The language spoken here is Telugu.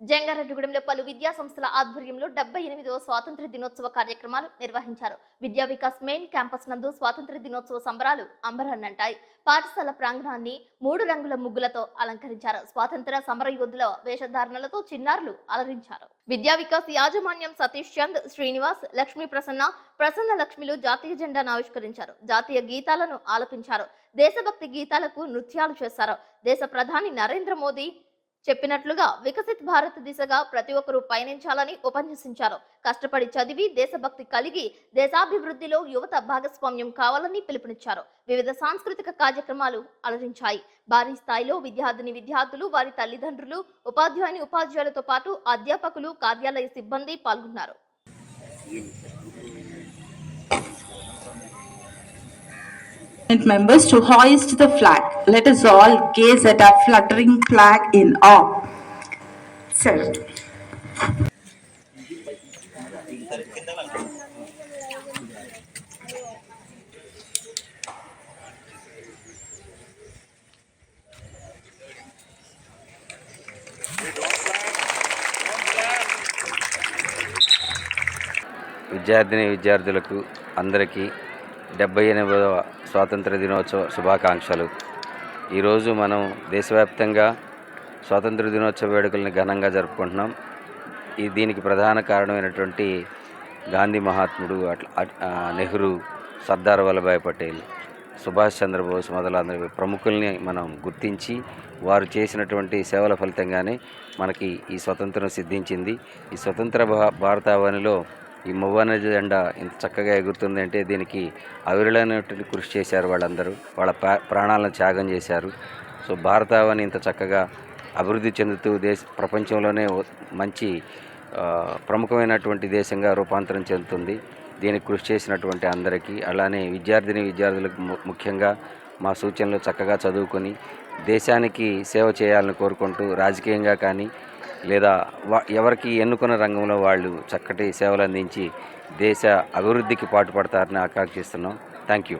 జంగారెడ్డిగూడెంలో పలు విద్యా సంస్థల ఆధ్వర్యంలో 78వ స్వాతంత్ర దినోత్సవ కార్యక్రమాలు నిర్వహించారు. విద్యా వికాస్ మెయిన్ క్యాంపస్ నందు స్వాతంత్ర దినోత్సవ సంబరాలు అంబరాన్నంటాయి. పాఠశాల ప్రాంగణాన్ని 3 రంగుల ముగ్గులతో అలంకరించారు. స్వాతంత్ర సమర యోధుల వేషధారణలతో చిన్నారులు అలరించారు. విద్యా వికాస్ యాజమాన్యం సతీష్ చంద్, శ్రీనివాస్, లక్ష్మీ ప్రసన్న లక్ష్మిలు జాతీయ జెండాను ఆవిష్కరించారు. జాతీయ గీతాలను ఆలపించారు. దేశభక్తి గీతాలకు నృత్యాలు చేశారు. దేశ ప్రధాని నరేంద్ర మోదీ చెప్పినట్లుగా వికసిత్ భారత్ దిశగా ప్రతి ఒక్కరూ పయనించాలని ఉపన్యసించారు. కష్టపడి చదివి దేశభక్తి కలిగి దేశాభివృద్ధిలో యువత భాగస్వామ్యం కావాలని పిలుపునిచ్చారు. వివిధ సాంస్కృతిక కార్యక్రమాలు అలరించాయి. భారీ స్థాయిలో విద్యార్థులు, వారి తల్లిదండ్రులు, ఉపాధ్యాయులతో పాటు అధ్యాపకులు, కార్యాలయ సిబ్బంది పాల్గొన్నారు. Members to hoist the flag. Let us all gaze at our fluttering flag in awe. Sir. విద్యార్థులకు అందరికీ 78వ స్వాతంత్ర దినోత్సవ శుభాకాంక్షలు. ఈరోజు మనం దేశవ్యాప్తంగా స్వాతంత్ర దినోత్సవ వేడుకల్ని ఘనంగా జరుపుకుంటున్నాం. దీనికి ప్రధాన కారణమైనటువంటి గాంధీ మహాత్ముడు, నెహ్రూ, సర్దార్ వల్లభాయ్ పటేల్, సుభాష్ చంద్రబోస్ మొదలైన ప్రముఖుల్ని మనం గుర్తించి వారు చేసినటువంటి సేవల ఫలితంగానే మనకి ఈ స్వతంత్రం సిద్ధించింది. ఈ స్వతంత్ర భారతావనిలో ఈ మువ్వన్న జెండా ఇంత చక్కగా ఎగురుతుంది అంటే దీనికి అవిరళమైనటువంటి కృషి చేశారు. వాళ్ళందరూ వాళ్ళ ప్రాణాలను త్యాగం చేశారు. సో భారతావని ఇంత చక్కగా అభివృద్ధి చెందుతూ ప్రపంచంలోనే మంచి ప్రముఖమైనటువంటి దేశంగా రూపాంతరం చెందుతుంది. దీనికి కృషి చేసినటువంటి అందరికీ, అలానే విద్యార్థులకు ముఖ్యంగా మా సూచనలు చక్కగా చదువుకొని దేశానికి సేవ చేయాలని కోరుకుంటూ రాజకీయంగా కానీ లేదా ఎవరికి ఎన్నుకున్న రంగంలో వాళ్ళు చక్కటి సేవలు అందించి దేశ అభివృద్ధికి పాటుపడతారని ఆకాంక్షిస్తున్నాం. Thank you.